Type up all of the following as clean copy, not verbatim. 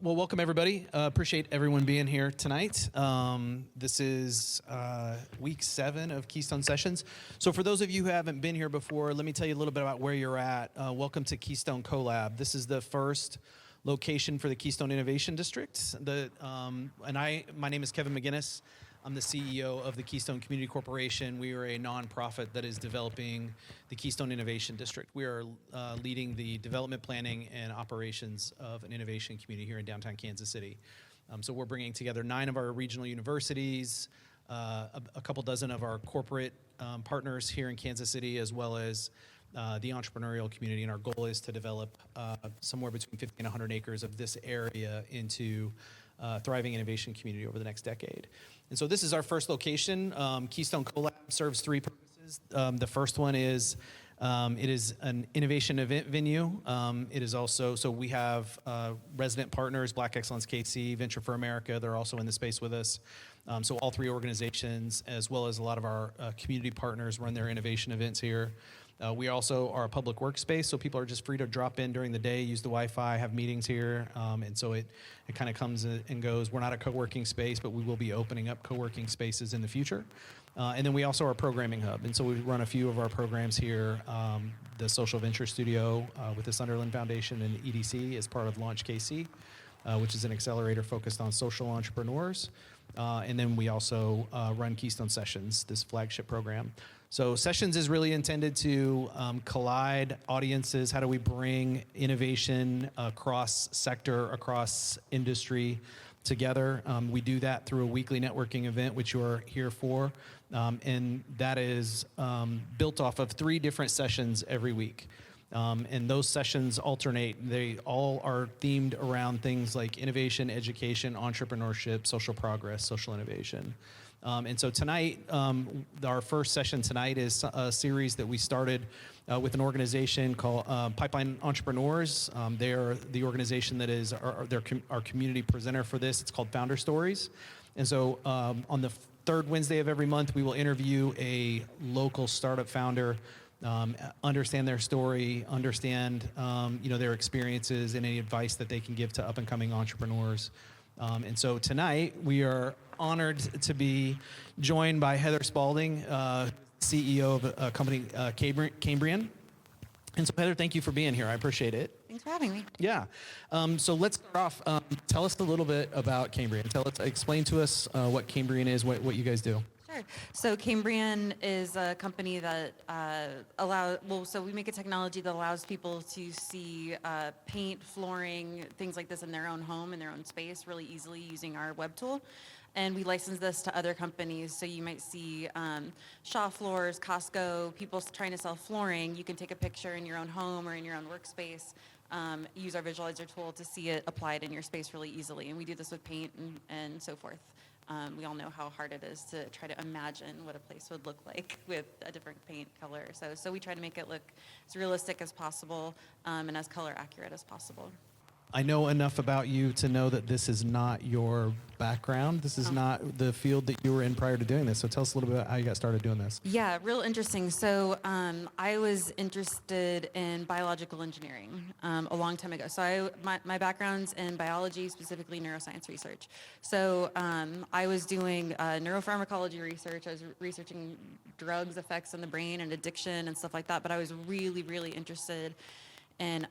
Well, welcome everybody. Appreciate everyone being here tonight. This is week 7 of Keystone Sessions. So for those of you who haven't been here before, let me tell you a little bit about where you're at. Welcome to Keystone CoLab. This is the first location for the Keystone Innovation District. My name is Kevin McGinnis. I'm the CEO of the Keystone Community Corporation. We are a nonprofit that is developing the Keystone Innovation District. We are leading the development, planning, and operations of an innovation community here in downtown Kansas City. So we're bringing together 9 of our regional universities, a couple dozen of our corporate partners here in Kansas City, as well as the entrepreneurial community. And our goal is to develop somewhere between 50 and 100 acres of this area into thriving innovation community over the next decade. And so this is our first location. Keystone CoLab serves 3 purposes. The first one is it is an innovation event venue. It is also, so we have resident partners, Black Excellence KC, Venture for America. They're also in the space with us. So all 3 organizations, as well as a lot of our community partners, run their innovation events here. We also are a public workspace, so people are just free to drop in during the day, use the Wi-Fi, have meetings here, and so it kind of comes and goes. We're not a co-working space, but we will be opening up co-working spaces in the future. And then we also are a programming hub, and so we run a few of our programs here. The Social Venture Studio with the Sunderland Foundation and EDC is part of Launch KC, which is an accelerator focused on social entrepreneurs. And then we also run Keystone Sessions, this flagship program. So Sessions is really intended to collide audiences. How do we bring innovation across sector, across industry together? We do that through a weekly networking event, which you're here for. And that is built off of 3 different sessions every week. And those sessions alternate. They all are themed around things like innovation, education, entrepreneurship, social progress, social innovation. And so tonight, our first session tonight is a series that we started with an organization called Pipeline Entrepreneurs. They are the organization that is our community presenter for this. It's called Founder Stories. And so on the 3rd Wednesday of every month, we will interview a local startup founder, understand their story, understand their experiences, and any advice that they can give to up-and-coming entrepreneurs. And so tonight, we are honored to be joined by Heather Spalding, CEO of a company, Cambrian. And so Heather, thank you for being here. I appreciate it. Thanks for having me. Yeah. So let's start off. Tell us a little bit about Cambrian. Explain to us what Cambrian is, what you guys do. Sure. So Cambrian is a company that so we make a technology that allows people to see paint, flooring, things like this in their own home, in their own space, really easily using our web tool. And we license this to other companies. So you might see Shaw Floors, Costco, people trying to sell flooring. You can take a picture in your own home or in your own workspace, use our visualizer tool to see it applied in your space really easily. And we do this with paint and so forth. We all know how hard it is to try to imagine what a place would look like with a different paint color. So we try to make it look as realistic as possible and as color accurate as possible. I know enough about you to know that this is not your background. This is not the field that you were in prior to doing this. So tell us a little bit about how you got started doing this. Yeah, real interesting. So I was interested in biological engineering a long time ago. So my background's in biology, specifically neuroscience research. So I was doing neuropharmacology research. I was researching drugs effects on the brain and addiction and stuff like that. But I was really, really interested in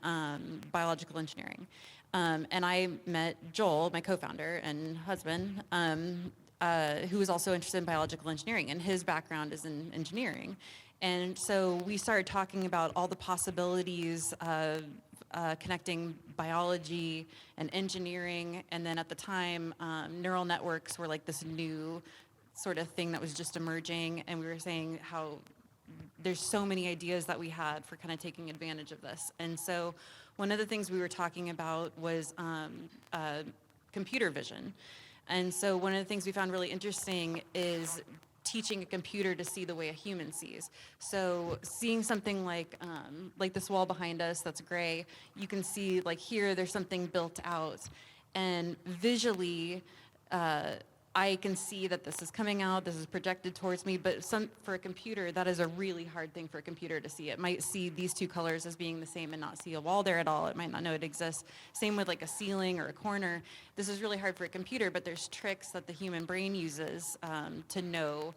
biological engineering. And I met Joel, my co-founder and husband, who was also interested in biological engineering, and his background is in engineering. And so we started talking about all the possibilities of connecting biology and engineering, and then at the time, neural networks were like this new sort of thing that was just emerging, and we were saying how there's so many ideas that we had for kind of taking advantage of this. And so one of the things we were talking about was computer vision. And so one of the things we found really interesting is teaching a computer to see the way a human sees. So seeing something like this wall behind us that's gray, you can see like here there's something built out. And visually, I can see that this is coming out, this is projected towards me, but for a computer, that is a really hard thing for a computer to see. It might see these two colors as being the same and not see a wall there at all. It might not know it exists. Same with like a ceiling or a corner. This is really hard for a computer, but there's tricks that the human brain uses to know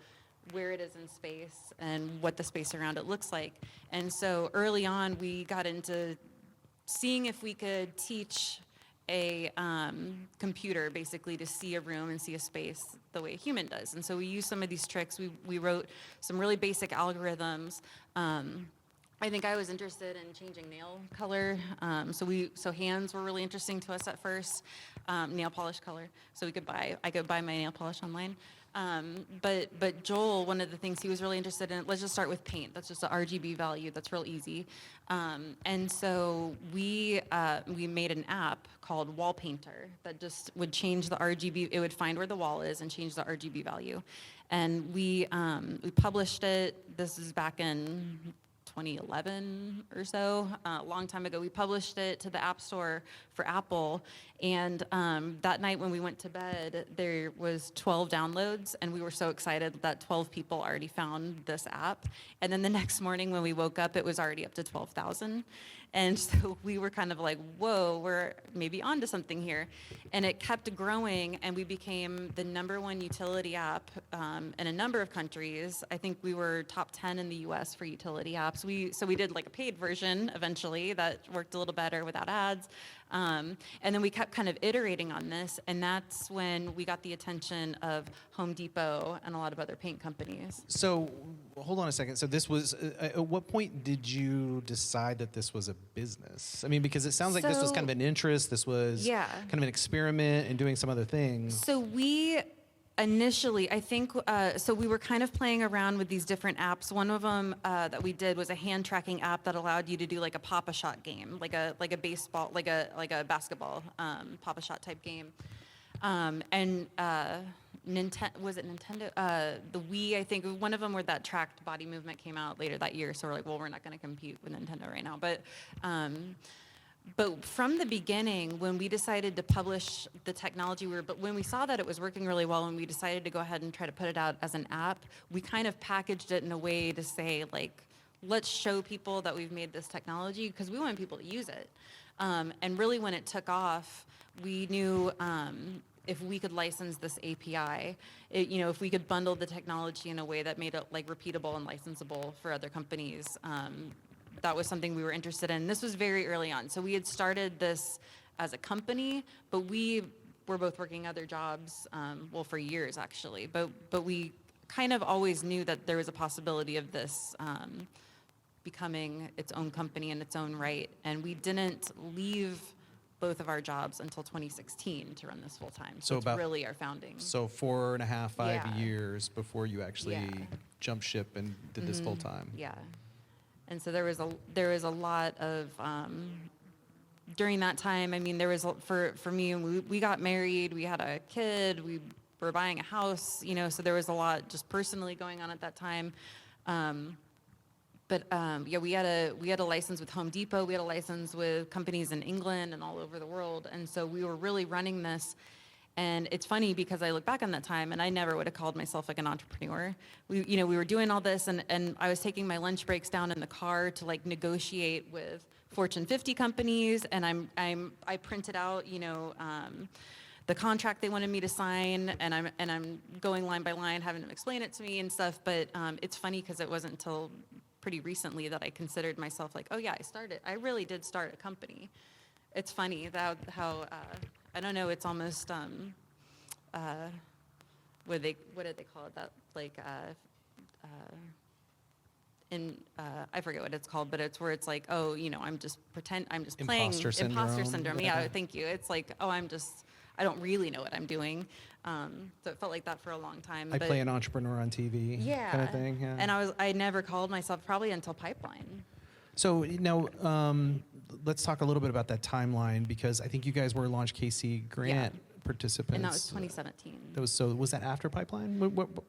where it is in space and what the space around it looks like. And so early on, we got into seeing if we could teach a computer basically to see a room and see a space the way a human does. And so we used some of these tricks. We wrote some really basic algorithms. I think I was interested in changing nail color. So hands were really interesting to us at first. Nail polish color. So I could buy my nail polish online. But Joel, one of the things he was really interested in, let's just start with paint. That's just an RGB value. That's real easy. And so we made an app called Wall Painter that just would change the RGB. It would find where the wall is and change the RGB value. And we published it. This is back in 2011 or so, a long time ago. We published it to the App Store for Apple, and that night when we went to bed, there was 12 downloads, and we were so excited that 12 people already found this app. And then the next morning when we woke up, it was already up to 12,000. And so we were kind of like, whoa, we're maybe onto something here. And it kept growing, and we became the #1 utility app in a number of countries. I think we were top 10 in the US for utility apps. So we did like a paid version eventually that worked a little better without ads. And then we kept kind of iterating on this, and that's when we got the attention of Home Depot and a lot of other paint companies. So hold on a second. So this was, at what point did you decide that this was a business? I mean, because it sounds like this was kind of an interest. This was kind of an experiment and doing some other things. So we initially, I think, so we were kind of playing around with these different apps. One of them that we did was a hand tracking app that allowed you to do like a Pop-A-Shot game, like a baseball, like a basketball Pop-A-Shot type game. And was it Nintendo? The Wii, I think, one of them where that tracked body movement came out later that year. So we're like, well, we're not going to compete with Nintendo right now. But from the beginning, when we decided to publish the technology, but when we saw that it was working really well and we decided to go ahead and try to put it out as an app, we kind of packaged it in a way to say, like, let's show people that we've made this technology because we want people to use it. And really when it took off, we knew if we could license this API, if we could bundle the technology in a way that made it like repeatable and licensable for other companies, that was something we were interested in. This was very early on. So we had started this as a company, but we were both working other jobs, for years actually. But we kind of always knew that there was a possibility of this becoming its own company in its own right. And we didn't leave both of our jobs until 2016 to run this full time. So it's really our founding. So 4.5, 5 years before you actually jumped ship and did this full time. Yeah. And so there was a lot of during that time. I mean, there was for me. We got married. We had a kid. We were buying a house. So there was a lot just personally going on at that time. But we had a license with Home Depot. We had a license with companies in England and all over the world. And so we were really running this. And it's funny because I look back on that time and I never would have called myself like an entrepreneur. We were doing all this and I was taking my lunch breaks down in the car to like negotiate with Fortune 50 companies, and I printed out, the contract they wanted me to sign, and I'm going line by line having them explain it to me and stuff. But it's funny because it wasn't until pretty recently that I considered myself like, oh yeah, I really did start a company. It's funny that how I don't know. It's almost what did they call it? That like I forget what it's called, but it's where it's like, oh, I'm just playing Imposter syndrome. Yeah, thank you. It's like, oh, I don't really know what I'm doing. So it felt like that for a long time. I play an entrepreneur on TV. Yeah. Kind of thing. Yeah. And I never called myself probably until Pipeline. So now let's talk a little bit about that timeline, because I think you guys were Launch KC grant participants. And that was 2017. Was that after Pipeline?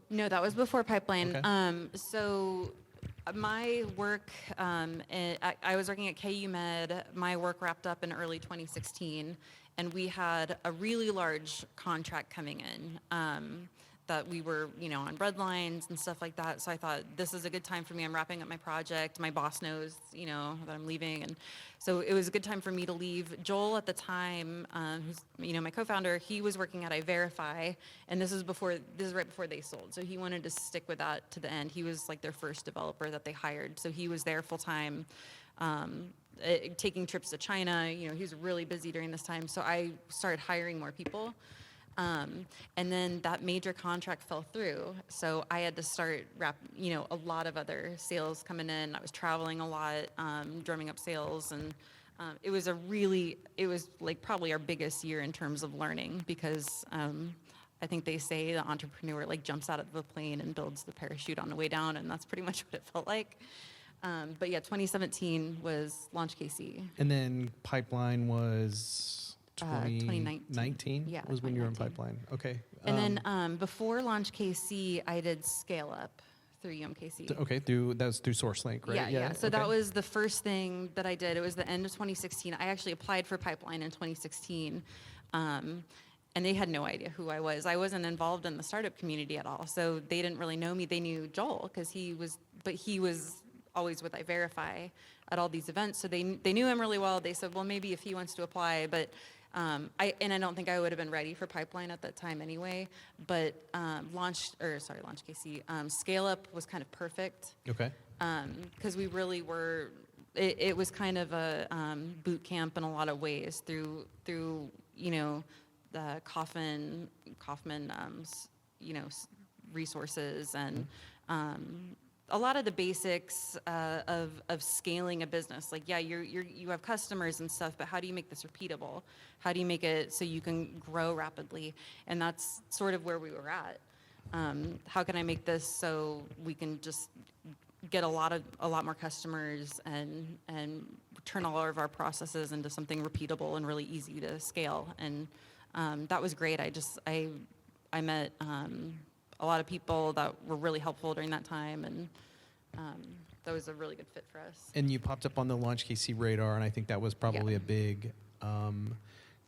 No, that was before Pipeline. Okay. So My work, I was working at KU Med. My work wrapped up in early 2016, and we had a really large contract coming in that we were, on red lines and stuff like that. So I thought, this is a good time for me. I'm wrapping up my project. My boss knows, that I'm leaving. And so it was a good time for me to leave. Joel at the time, who's, my co-founder, he was working at iVerify, and this is right before they sold. So he wanted to stick with that to the end. He was like their first developer that they hired. So he was there full time, taking trips to China. He was really busy during this time. So I started hiring more people. And then that major contract fell through. So I had to start a lot of other sales coming in. I was traveling a lot, drumming up sales. And it was like probably our biggest year in terms of learning, because I think they say the entrepreneur like jumps out of the plane and builds the parachute on the way down. And that's pretty much what it felt like. But yeah, 2017 was Launch KC. And then Pipeline was 2019. Yeah, was when you were in Pipeline. Okay. And then before Launch KC, I did Scale Up through UMKC. Okay, that was through SourceLink, right? Yeah. So that was the first thing that I did. It was the end of 2016. I actually applied for Pipeline in 2016. And they had no idea who I was. I wasn't involved in the startup community at all. So they didn't really know me. They knew Joel because he was always with iVerify at all these events. So they knew him really well. They said, well, maybe if he wants to apply, but I don't think I would have been ready for Pipeline at that time anyway. But Launch KC, Scale Up was kind of perfect. Okay. Because we really were. It was kind of a boot camp in a lot of ways through the Kaufman resources and. A lot of the basics of scaling a business, like you have customers and stuff, but how do you make this repeatable? How do you make it so you can grow rapidly? And that's sort of where we were at. How can I make this so we can just get a lot more customers and turn all of our processes into something repeatable and really easy to scale? And that was great. I met. A lot of people that were really helpful during that time, and that was a really good fit for us. And you popped up on the Launch KC radar, and I think that was probably a big kind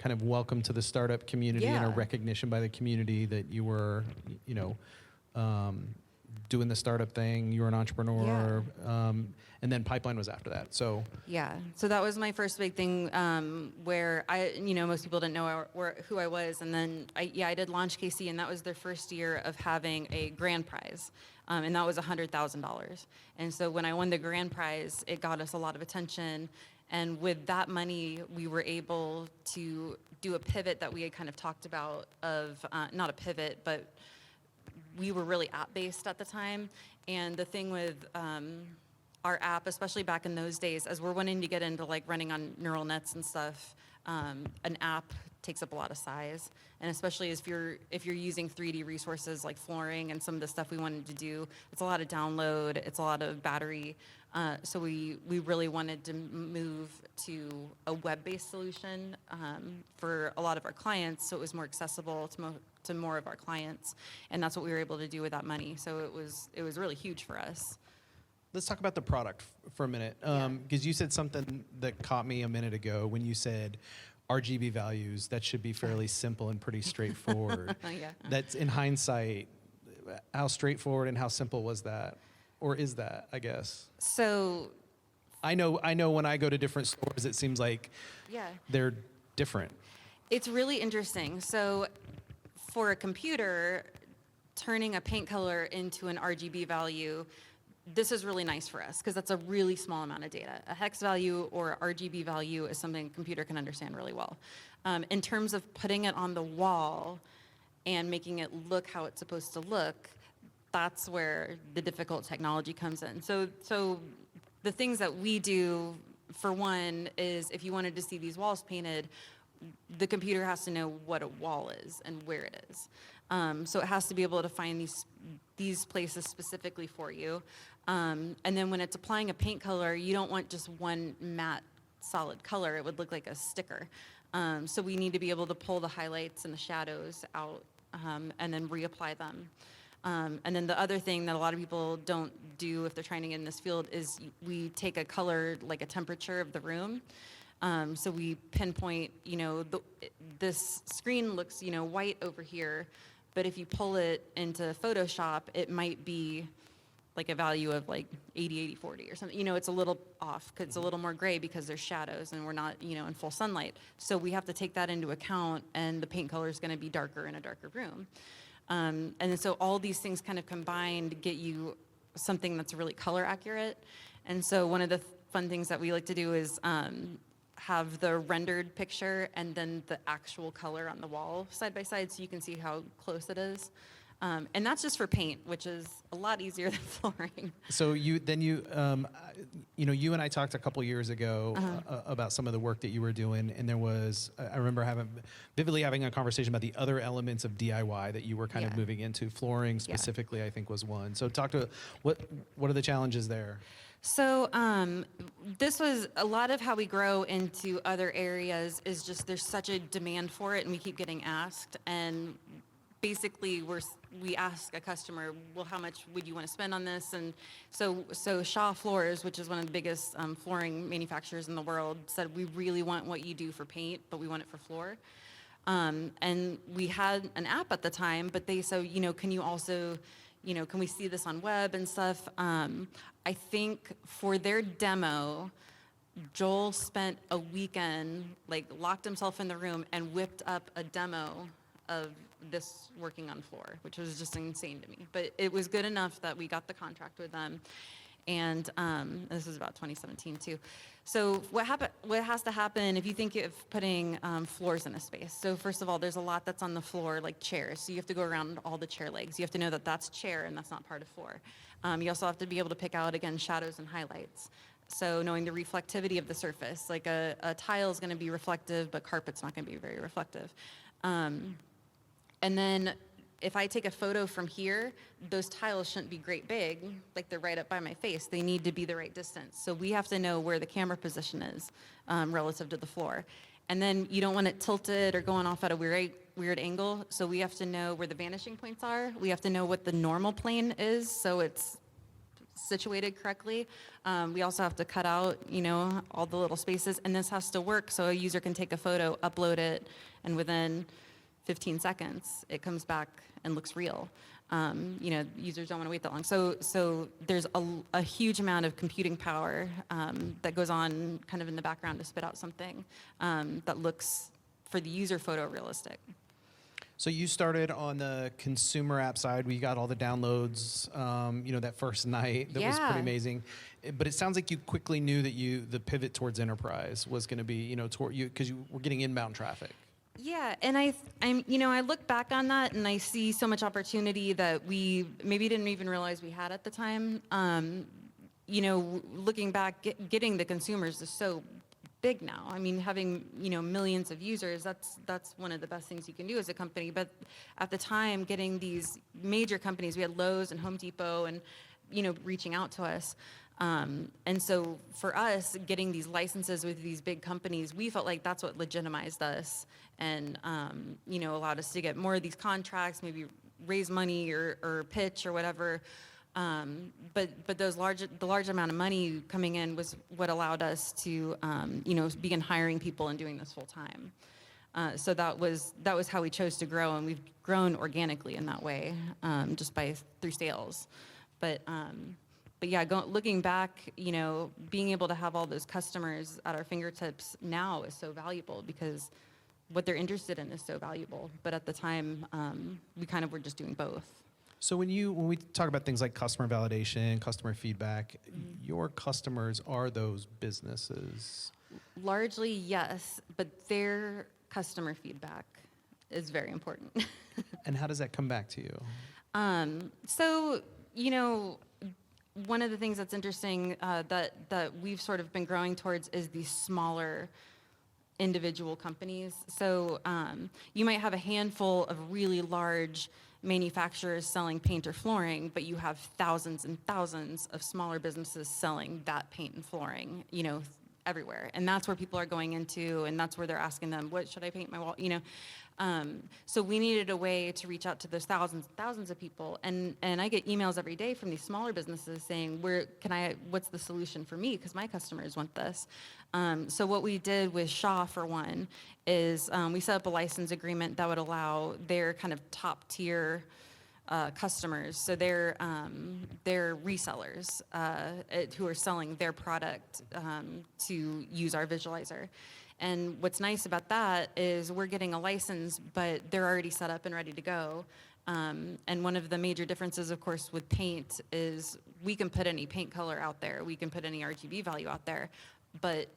of welcome to the startup community and a recognition by the community that you were, doing the startup thing. You were an entrepreneur, and then Pipeline was after that. So so that was my first big thing where most people didn't know who I was, and then I did Launch KC, and that was their first year of having a grand prize, and that was $100,000. And so when I won the grand prize, it got us a lot of attention, and with that money, we were able to do a pivot that we had kind of talked about of not a pivot, but we were really app-based at the time. And the thing with our app, especially back in those days, as we're wanting to get into like running on neural nets and stuff, an app takes up a lot of size. And especially if you're using 3D resources like flooring and some of the stuff we wanted to do, it's a lot of download, it's a lot of battery. So we really wanted to move to a web-based solution for a lot of our clients, so it was more accessible to more of our clients, and that's what we were able to do with that money. So it was really huge for us. Let's talk about the product for a minute, because you said something that caught me a minute ago when you said RGB values. That should be fairly simple and pretty straightforward. That's in hindsight. How straightforward and how simple was that? Or is that, I guess? So I know when I go to different stores, it seems like they're different. It's really interesting. So for a computer, turning a paint color into an RGB value, this is really nice for us because that's a really small amount of data. A hex value or RGB value is something a computer can understand really well. In terms of putting it on the wall and making it look how it's supposed to look, that's where the difficult technology comes in. So the things that we do, for one, is if you wanted to see these walls painted, the computer has to know what a wall is and where it is. So it has to be able to find these places specifically for you. And then when it's applying a paint color, you don't want just one matte solid color. It would look like a sticker. So we need to be able to pull the highlights and the shadows out and then reapply them. And then the other thing that a lot of people don't do if they're trying to get in this field is we take a color, like a temperature of the room. So we pinpoint, this screen looks, white over here, but if you pull it into Photoshop, it might be like a value of like 80, 80, 40 or something. It's a little off, 'cause it's a little more gray because there's shadows and we're not, in full sunlight. So we have to take that into account, and the paint color is going to be darker in a darker room. And then so all these things kind of combined to get you something that's really color accurate. And so one of the fun things that we like to do is have the rendered picture and then the actual color on the wall side by side, so you can see how close it is. And that's just for paint, which is a lot easier than flooring. So you and I talked a couple years ago about some of the work that you were doing, and there was, I remember vividly having a conversation about the other elements of DIY that you were kind of moving into. Flooring specifically, I think, was one. So talk to what are the challenges there? So this was a lot of how we grow into other areas is just there's such a demand for it, and we keep getting asked. And basically, we ask a customer, well, how much would you want to spend on this? And so Shaw Floors, which is one of the biggest flooring manufacturers in the world, said, we really want what you do for paint, but we want it for floor. And we had an app at the time, but they said, can you also, can we see this on web and stuff? I think for their demo, Joel spent a weekend, locked himself in the room and whipped up a demo of this working on floor, which was just insane to me. But it was good enough that we got the contract with them. And this was about 2017 too. So what has to happen if you think of putting floors in a space? So first of all, there's a lot that's on the floor, like chairs. So you have to go around all the chair legs. You have to know that that's chair and that's not part of floor. You also have to be able to pick out, again, shadows and highlights. So knowing the reflectivity of the surface, like a tile is going to be reflective, but carpet's not going to be very reflective. And then if I take a photo from here, those tiles shouldn't be great big, like they're right up by my face. They need to be the right distance. So we have to know where the camera position is relative to the floor. And then you don't want it tilted or going off at a weird angle. So we have to know where the vanishing points are. We have to know what the normal plane is, so it's situated correctly. We also have to cut out, all the little spaces. And this has to work so a user can take a photo, upload it, and within 15 seconds, it comes back and looks real. Users don't want to wait that long. So there's a huge amount of computing power that goes on kind of in the background to spit out something that looks, for the user, photorealistic. So you started on the consumer app side. We got all the downloads, that first night. That was pretty amazing. But it sounds like you quickly knew that the pivot towards enterprise was going to be, toward you, because you were getting inbound traffic. Yeah, and I look back on that and I see so much opportunity that we maybe didn't even realize we had at the time. Looking back, getting the consumers is so big now. I mean, having millions of users, that's one of the best things you can do as a company. But at the time, getting these major companies, we had Lowe's and Home Depot, and reaching out to us. And so for us, getting these licenses with these big companies, we felt like that's what legitimized us and, allowed us to get more of these contracts, maybe raise money or pitch or whatever. But the large amount of money coming in was what allowed us to, begin hiring people and doing this full time. So that was how we chose to grow, and we've grown organically in that way, just through sales. But yeah, looking back, being able to have all those customers at our fingertips now is so valuable because what they're interested in is so valuable. But at the time, we kind of were just doing both. So when we talk about things like customer validation, customer feedback, your customers are those businesses? Largely, yes, but their customer feedback is very important. And how does that come back to you? So, one of the things that's interesting that we've sort of been growing towards is these smaller individual companies. So you might have a handful of really large manufacturers selling paint or flooring, but you have thousands and thousands of smaller businesses selling that paint and flooring, everywhere. And that's where people are going into, and that's where they're asking them, what should I paint my wall? So we needed a way to reach out to those thousands of people. And I get emails every day from these smaller businesses saying, what's the solution for me? Because my customers want this. So what we did with Shaw, for one, is we set up a license agreement that would allow their kind of top tier customers, so they're resellers who are selling their product to use our visualizer. And what's nice about that is we're getting a license, but they're already set up and ready to go. And one of the major differences, of course, with paint is we can put any paint color out there, we can put any RGB value out there, but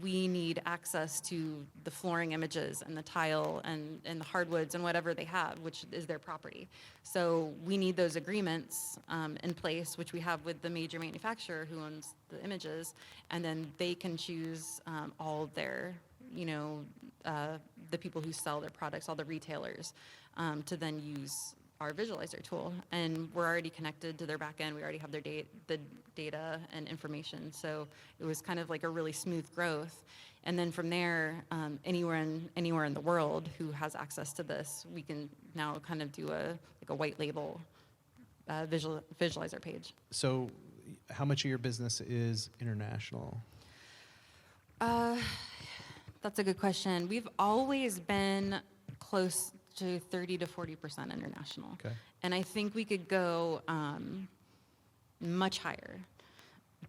we need access to the flooring images and the tile and the hardwoods and whatever they have, which is their property. So we need those agreements in place, which we have with the major manufacturer who owns the images, and then they can choose all their, the people who sell their products, all the retailers, to then use our visualizer tool. And we're already connected to their back end. We already have their the data and information. So it was kind of like a really smooth growth. And then from there, anywhere in the world who has access to this, we can now kind of do a white label visualizer page. So how much of your business is international? That's a good question. We've always been close to 30 to 40% international. Okay. And I think we could go much higher.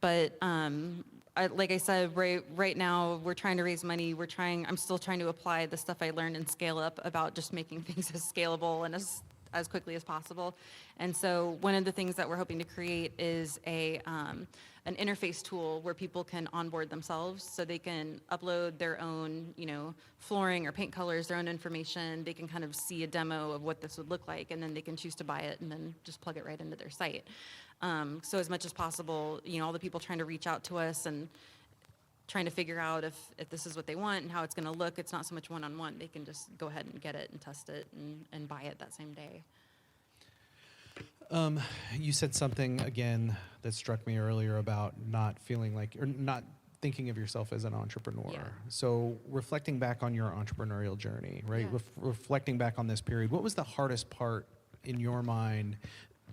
But like I said, right now we're trying to raise money. I'm still trying to apply the stuff I learned in Scale Up about just making things as scalable and as quickly as possible. And so one of the things that we're hoping to create is an interface tool where people can onboard themselves, so they can upload their own, flooring or paint colors, their own information. They can kind of see a demo of what this would look like, and then they can choose to buy it and then just plug it right into their site. So as much as possible, all the people trying to reach out to us and trying to figure out if this is what they want and how it's going to look, it's not so much one-on-one. They can just go ahead and get it and test it and buy it that same day. You said something again that struck me earlier about not feeling like, or not thinking of yourself as an entrepreneur. Yeah. So reflecting back on your entrepreneurial journey, right? Yeah. Reflecting back on this period, what was the hardest part in your mind,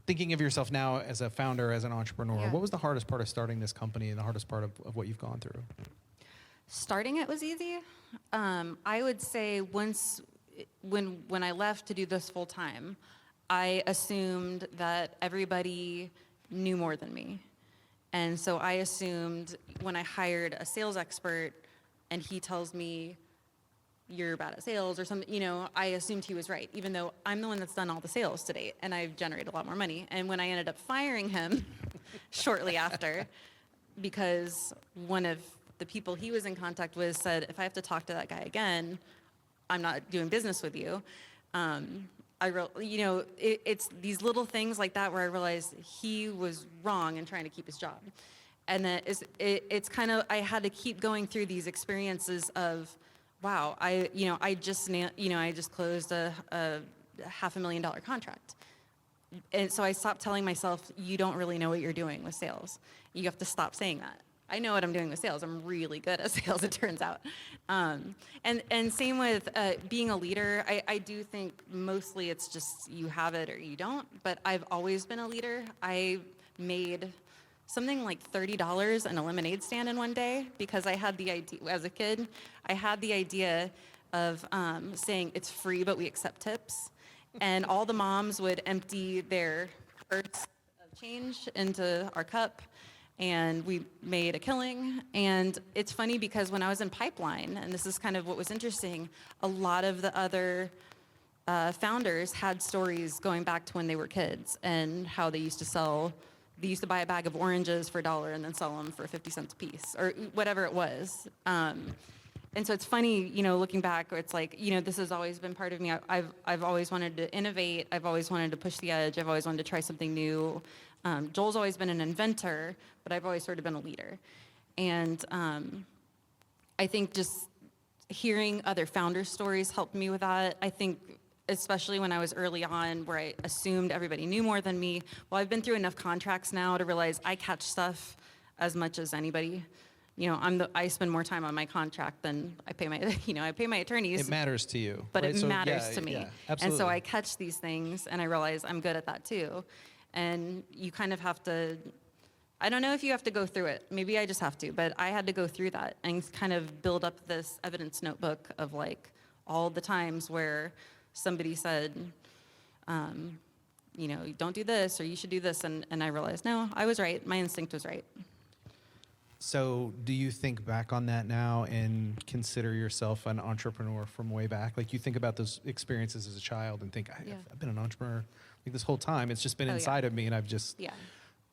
thinking of yourself now as a founder, as an entrepreneur? Yeah. What was the hardest part of starting this company and the hardest part of what you've gone through? Starting it was easy. I would say when I left to do this full time, I assumed that everybody knew more than me. And so I assumed when I hired a sales expert and he tells me, you're bad at sales or something, I assumed he was right, even though I'm the one that's done all the sales to date and I've generated a lot more money. And when I ended up firing him shortly after, because one of the people he was in contact with said, if I have to talk to that guy again, I'm not doing business with you. It's these little things like that where I realized he was wrong in trying to keep his job. And that it's kind of, I had to keep going through these experiences of, wow, I just closed a $500,000 contract. And so I stopped telling myself, you don't really know what you're doing with sales. You have to stop saying that. I know what I'm doing with sales. I'm really good at sales, it turns out. And same with being a leader. I do think mostly it's just you have it or you don't, but I've always been a leader. I made something like $30 in a lemonade stand in one day because I had the idea, as a kid, I had the idea of saying it's free, but we accept tips. And all the moms would empty their purse of change into our cup, and we made a killing. And it's funny because when I was in Pipeline, and this is kind of what was interesting, a lot of the other founders had stories going back to when they were kids and how they used to buy a bag of oranges for $1 and then sell them for 50 cents a piece or whatever it was. And so it's funny, looking back, where it's like, this has always been part of me. I've always wanted to innovate. I've always wanted to push the edge. I've always wanted to try something new. Joel's always been an inventor, but I've always sort of been a leader. And I think just hearing other founder stories helped me with that. I think especially when I was early on, where I assumed everybody knew more than me. Well, I've been through enough contracts now to realize I catch stuff as much as anybody I spend more time on my contract than I pay my, I pay my attorneys. It matters to you. But right? it So, matters yeah, to me. yeah, And absolutely. so I catch these things and I realize I'm good at that too. And you kind of have to, I don't know if you have to go through it. Maybe I just have to, but I had to go through that and kind of build up this evidence notebook of like all the times where somebody said, don't do this or you should do this. And I realized, no, I was right. My instinct was right. So do you think back on that now and consider yourself an entrepreneur from way back? Like you think about those experiences as a child and think, I've been an entrepreneur like this whole time. It's just been inside of me and I've just... Yeah,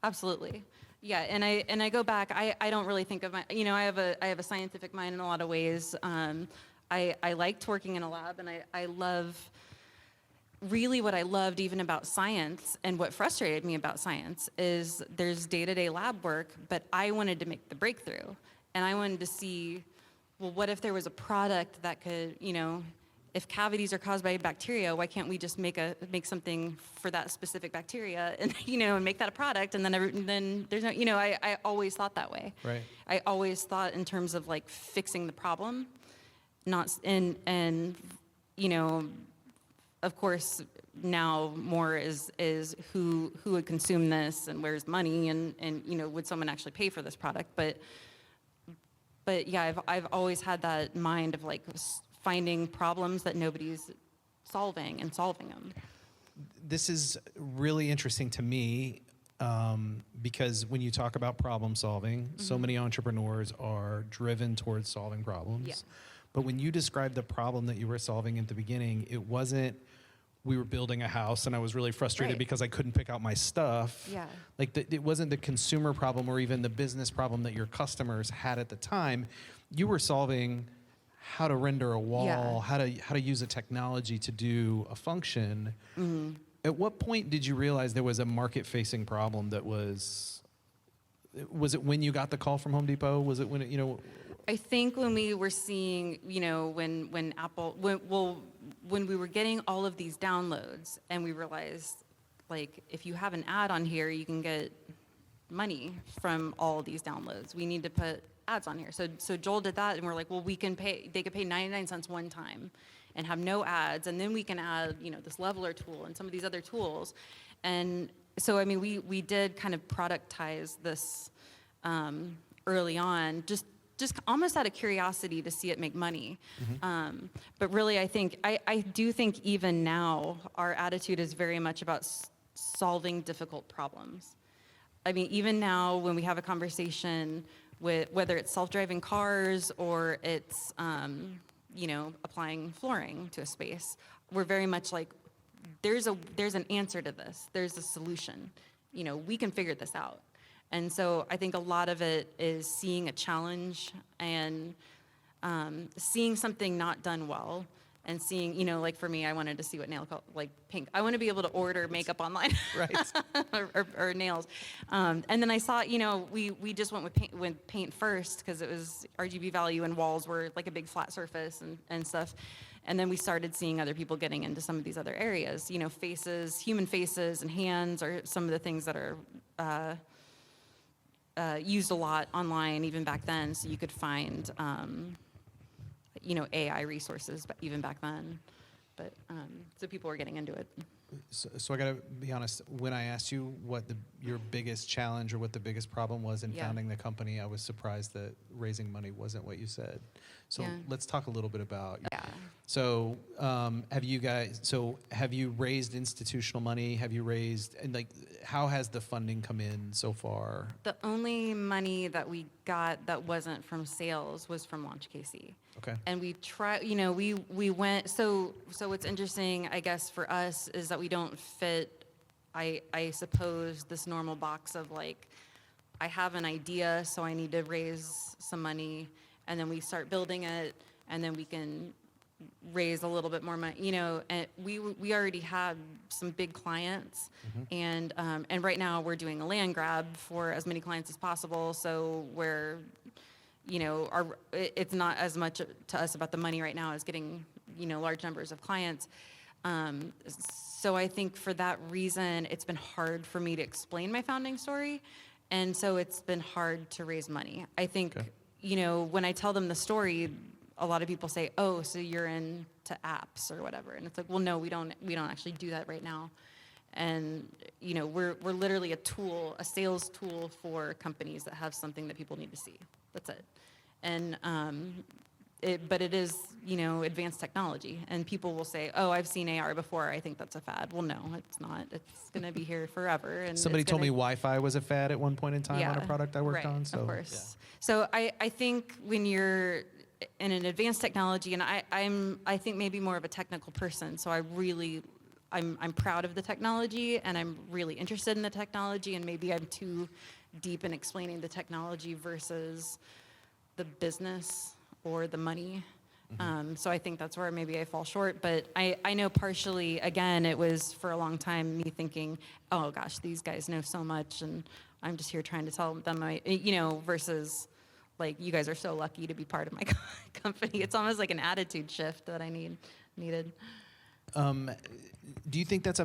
absolutely. Yeah, and I go back, I don't really think of my, I have a scientific mind in a lot of ways. I liked working in a lab and I love, really what I loved even about science and what frustrated me about science is there's day-to-day lab work, but I wanted to make the breakthrough. And I wanted to see, well, what if there was a product that could, if cavities are caused by bacteria, why can't we just make something for that specific bacteria and, and make that a product and then there's no, I always thought that way. Right. I always thought in terms of like fixing the problem, not, of course, now more is who would consume this and where's money and would someone actually pay for this product? But yeah, I've always had that mind of like finding problems that nobody's solving and solving them. This is really interesting to me because when you talk about problem solving, so many entrepreneurs are driven towards solving problems. Yeah. But when you described the problem that you were solving at the beginning, it wasn't, we were building a house and I was really frustrated Right. because I couldn't pick out my stuff. Yeah. Like it wasn't the consumer problem or even the business problem that your customers had at the time. You were solving how to render a wall, how to use a technology to do a function. Mm-hmm. At what point did you realize there was a market-facing problem that was it when you got the call from Home Depot? Was it when it, I think when we were seeing, when Apple, when we were getting all of these downloads and we realized, like, if you have an ad on here, you can get money from all these downloads. We need to put ads on here. So Joel did that and we're like, well, they could pay 99 cents one time and have no ads. And then we can add, this leveler tool and some of these other tools. And so, I mean, we did kind of productize this early on, just almost out of curiosity to see it make money. Mm-hmm. But really, I do think even now, our attitude is very much about solving difficult problems. I mean, even now when we have a conversation with whether it's self-driving cars or it's, applying flooring to a space, we're very much like, there's an answer to this. There's a solution. We can figure this out. And so I think a lot of it is seeing a challenge and seeing something not done well and seeing, like for me, I wanted to see what paint. I want to be able to order makeup online, right? or nails. And then I saw, we just went with paint first because it was RGB value and walls were like a big flat surface and stuff. And then we started seeing other people getting into some of these other areas, faces, human faces and hands are some of the things that are used a lot online even back then, so you could find AI resources but even back then, but so people were getting into it. So I gotta be honest, when I asked you what your biggest challenge or what the biggest problem was in founding the company, I was surprised that raising money wasn't what you said. So let's talk a little bit about. So have you raised institutional money? Have you raised, and how has the funding come in so far? The only money that we got that wasn't from sales was from Launch KC. Okay. And we tried, we went, so what's interesting, I guess, for us is that we don't fit, I suppose, this normal box of like, I have an idea, so I need to raise some money, and then we start building it, and then we can raise a little bit more money, and we already had some big clients, and right now we're doing a land grab for as many clients as possible, so we're, it's not as much to us about the money right now as getting, large numbers of clients. So I think for that reason, it's been hard for me to explain my founding story, and so it's been hard to raise money. I think when I tell them the story, a lot of people say, "Oh, so you're into apps or whatever," and it's like, well, no, we don't actually do that right now. And we're literally a sales tool for companies that have something that people need to see. That's it. And but it is advanced technology, and people will say, "Oh, I've seen AR before. I think that's a fad." Well, no, it's not. It's going to be here forever. And Somebody told me Wi-Fi was a fad at one point in time on a product I worked right, on. So, of course. So I think when you're in an advanced technology, and I think maybe more of a technical person, so I'm proud of the technology, and I'm really interested in the technology, and maybe I'm too deep in explaining the technology versus the business or the money. So I think that's where maybe I fall short. But I know partially, again, it was for a long time me thinking, oh gosh, these guys know so much, and I'm just here trying to tell them, versus like, you guys are so lucky to be part of my company. It's almost like an attitude shift that I needed. do you think that's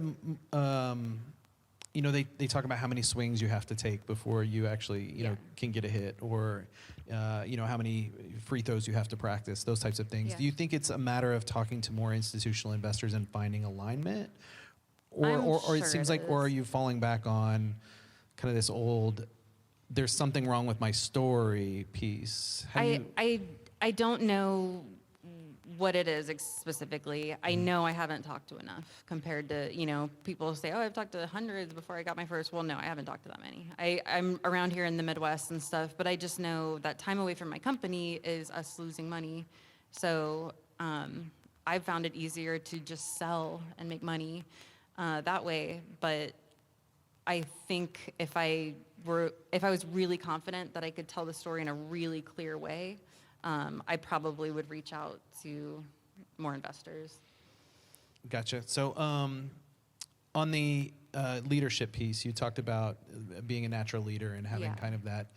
they talk about how many swings you have to take before you actually, can get a hit, or, how many free throws you have to practice, those types of things. Yeah. Do you think it's a matter of talking to more institutional investors and finding alignment? Or it sure seems it like, or are is. you falling back on kind of this old, there's something wrong with my story piece? I don't know what it is specifically. I know I haven't talked to enough compared to, people say, oh, I've talked to hundreds before I got my first. Well, no, I haven't talked to that many. I'm around here in the Midwest and stuff, but I just know that time away from my company is us losing money. So I've found it easier to just sell and make money that way. But I think if I was really confident that I could tell the story in a really clear way, I probably would reach out to more investors. Gotcha. So on the leadership piece, you talked about being a natural leader and having kind of that.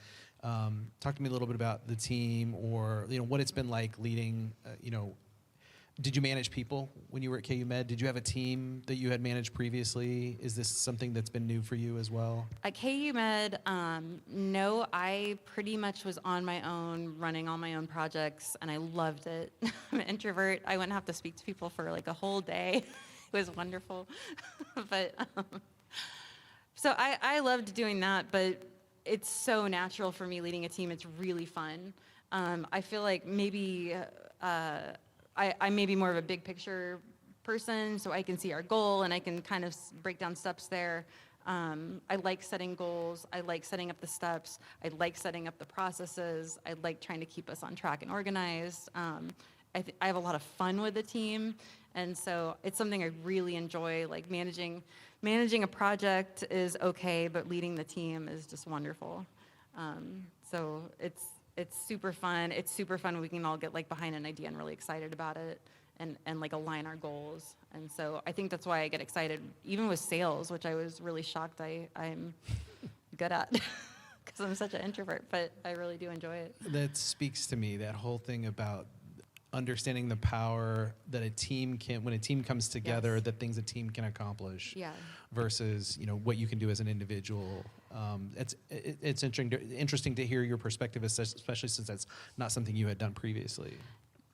Talk to me a little bit about the team, or what it's been like leading. Did you manage people when you were at KU Med? Did you have a team that you had managed previously? Is this something that's been new for you as well? At KU Med, no, I pretty much was on my own, running all my own projects, and I loved it. I'm an introvert. I wouldn't have to speak to people for like a whole day. It was wonderful. But so I loved doing that, but it's so natural for me leading a team. It's really fun. I feel like maybe I'm maybe more of a big picture person, so I can see our goal and I can kind of break down steps there. I like setting goals. I like setting up the steps. I like setting up the processes. I like trying to keep us on track and organized. I have a lot of fun with the team, and so it's something I really enjoy. Like managing a project is okay, but leading the team is just wonderful. So it's super fun. It's super fun. We can all get like behind an idea and really excited about it, and like align our goals. And so I think that's why I get excited, even with sales, which I was really shocked I'm good at, because I'm such an introvert, but I really do enjoy it. That speaks to me, that whole thing about understanding the power that a team can, when a team comes together, Yes. the things a team can accomplish. Yeah. Versus what you can do as an individual. It's interesting to hear your perspective, especially since that's not something you had done previously.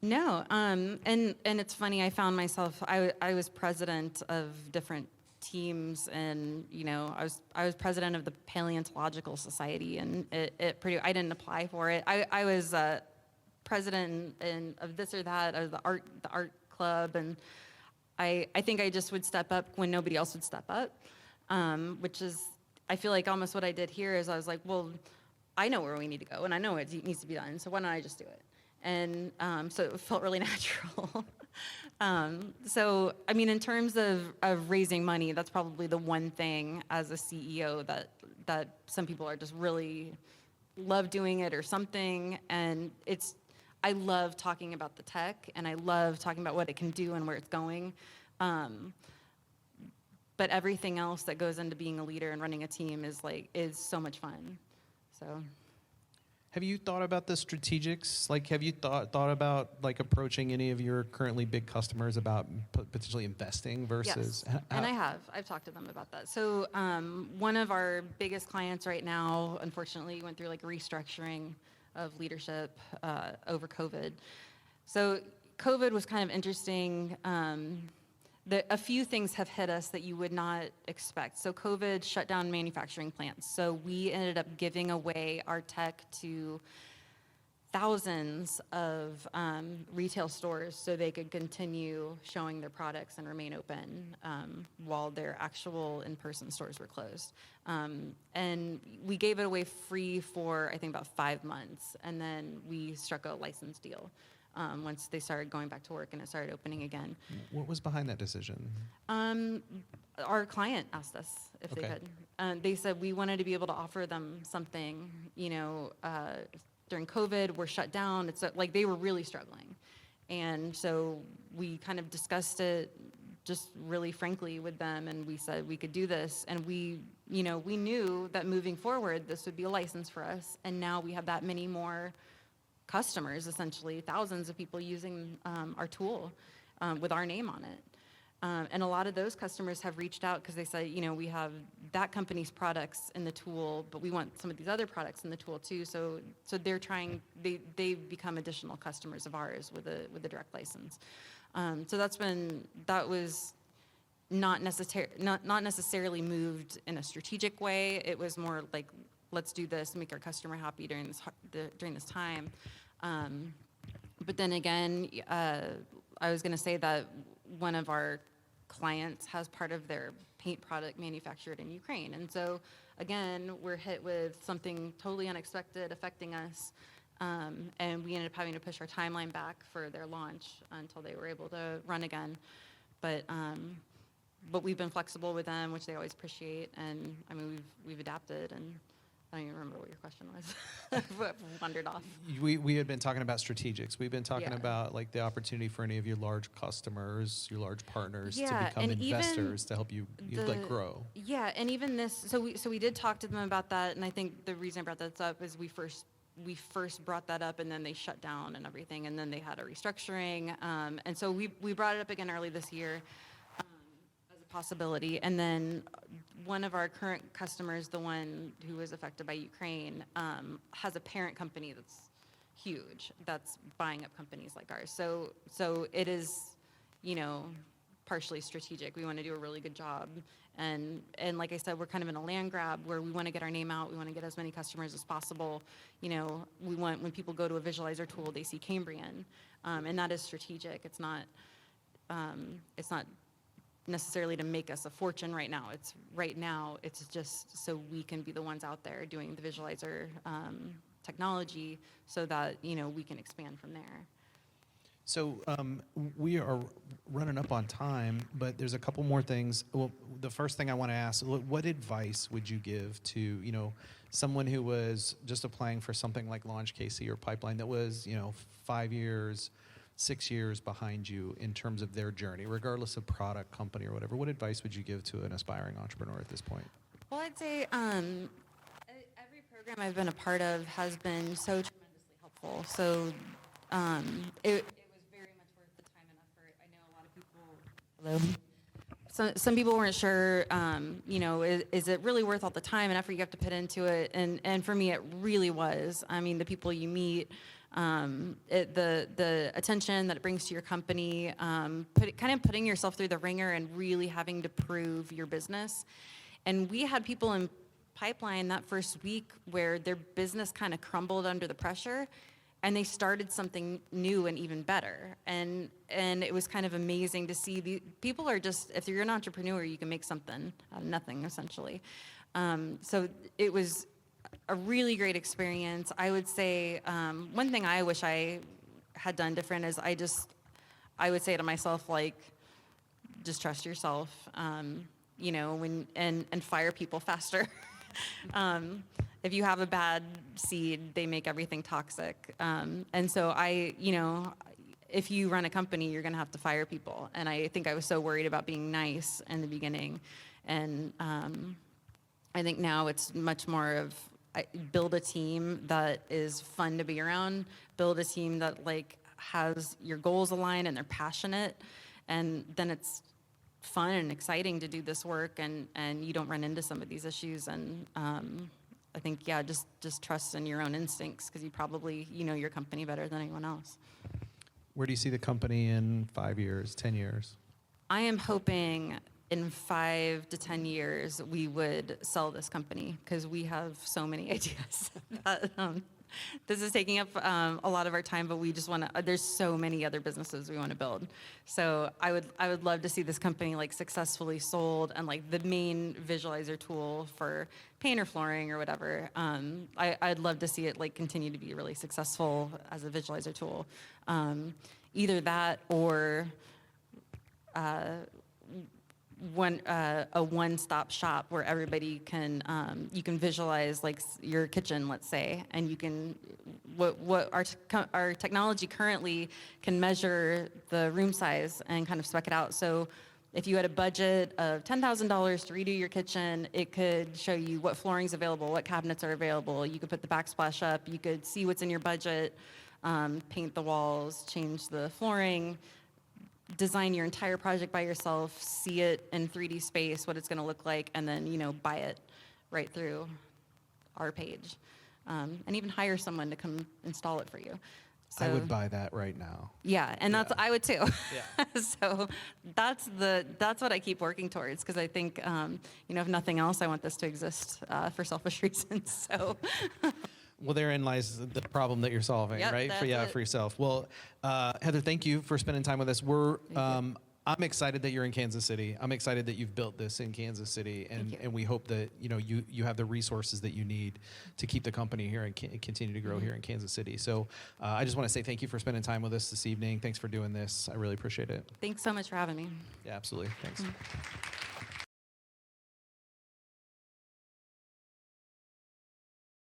No, and it's funny. I found myself. I was president of different teams, and I was president of the Paleontological Society, and I didn't apply for it. I was president of this or that, of the art club, and I think I just would step up when nobody else would step up, which is, I feel like almost what I did here is I was like, well, I know where we need to go, and I know it needs to be done, so why don't I just do it? And so it felt really natural. So, I mean, in terms of raising money, that's probably the one thing as a CEO that some people are just really love doing it or something, and I love talking about the tech, and I love talking about what it can do and where it's going. But everything else that goes into being a leader and running a team is so much fun. So, have you thought about the strategics? Like, have you thought about like approaching any of your currently big customers about potentially investing versus? yes, and I've talked to them about that. So one of our biggest clients right now, unfortunately, went through like restructuring. of leadership over COVID. So COVID was kind of interesting. A few things have hit us that you would not expect. So COVID shut down manufacturing plants. So we ended up giving away our tech to thousands of retail stores so they could continue showing their products and remain open while their actual in-person stores were closed. And we gave it away free for, I think, about 5 months. And then we struck a license deal once they started going back to work and it started opening again. What was behind that decision? Our client asked us if they could. They said we wanted to be able to offer them something, during COVID, we're shut down. It's like they were really struggling. And so we kind of discussed it just really frankly with them, and we said we could do this. And we knew that moving forward, this would be a license for us. And now we have that many more customers, essentially, thousands of people using our tool with our name on it. And a lot of those customers have reached out because they say, we have that company's products in the tool, but we want some of these other products in the tool too. So they're trying, they've become additional customers of ours with a direct license. So that was not necessarily moved in a strategic way. It was more like, let's do this, make our customer happy during this time. But then again, I was going to say that one of our clients has part of their paint product manufactured in Ukraine. And so, again, we're hit with something totally unexpected affecting us. And we ended up having to push our timeline back for their launch until they were able to run again. But we've been flexible with them, which they always appreciate. And, I mean, we've adapted. And I don't even remember what your question was. Wandered off. We had been talking about strategics. We've been talking Yeah. about like the opportunity for any of your large customers, your large partners to Yeah, become and investors to help you like grow. Yeah, and even this, so we did talk to them about that, and I think the reason I brought that up is we first brought that up, and then they shut down and everything, and then they had a restructuring, and so we brought it up again early this year as a possibility, and then one of our current customers, the one who was affected by Ukraine, has a parent company that's huge, that's buying up companies like ours. So it is, partially strategic. We want to do a really good job. And like I said, we're kind of in a land grab where we want to get our name out. We want to get as many customers as possible. We want, when people go to a visualizer tool, they see Cambrian. And that is strategic. It's not necessarily to make us a fortune right now. It's just so we can be the ones out there doing the visualizer technology so that, we can expand from there. So we are running up on time, but there's a couple more things. Well, the first thing I want to ask, what advice would you give to, someone who was just applying for something like Launch KC or Pipeline that was, 5 years, 6 years behind you in terms of their journey, regardless of product, company, or whatever? What advice would you give to an aspiring entrepreneur at this point? Well, I'd say every program I've been a part of has been so tremendously helpful. So it was very much worth the time and effort. I know a lot of people. Hello. Some people weren't sure. Is it really worth all the time and effort you have to put into it? And for me, it really was. I mean, the people you meet. The attention that it brings to your company, putting yourself through the ringer and really having to prove your business. And we had people in Pipeline that first week where their business kind of crumbled under the pressure, and they started something new and even better. And it was kind of amazing to see. People are just, if you're an entrepreneur, you can make something out of nothing, essentially. So it was a really great experience. I would say one thing I wish I had done different is I would say to myself, like, just trust yourself, and fire people faster. If you have a bad seed, they make everything toxic. And so if you run a company, you're going to have to fire people. And I think I was so worried about being nice in the beginning. And I think now it's much more of, build a team that is fun to be around, build a team that has your goals aligned and they're passionate, and then it's fun and exciting to do this work, and you don't run into some of these issues. And I think, yeah, just trust in your own instincts because you know your company better than anyone else. Where do you see the company in 5 years, 10 years? I am hoping in 5 to 10 years we would sell this company because we have so many ideas. that, this is taking up a lot of our time, but we just want to. There's so many other businesses we want to build. So I would love to see this company like successfully sold and like the main visualizer tool for paint or flooring or whatever. I'd love to see it like continue to be really successful as a visualizer tool. Either that or a one-stop shop where everybody can you can visualize like your kitchen, let's say, and you can what our technology currently can measure the room size and kind of spec it out. So if you had a budget of $10,000 to redo your kitchen, it could show you what flooring's available, what cabinets are available. You could put the backsplash up. You could see what's in your budget, paint the walls, change the flooring, design your entire project by yourself, see it in 3D space, what it's going to look like, and then, buy it right through our page. And even hire someone to come install it for you. So, I would buy that right now. yeah, and that's I would too. Yeah. So that's what I keep working towards because I think if nothing else, I want this to exist for selfish reasons. So. Well, therein lies the problem that you're solving, Yep, right? that's For it. yourself. Well, Heather, thank you for spending time with us. I'm excited that you're in Kansas City. I'm excited that you've built this in Kansas City, and we hope that you have the resources that you need to keep the company here and continue to grow here in Kansas City. So I just want to say thank you for spending time with us this evening. Thanks for doing this. I really appreciate it. Thanks so much for having me. Yeah, absolutely. Thanks.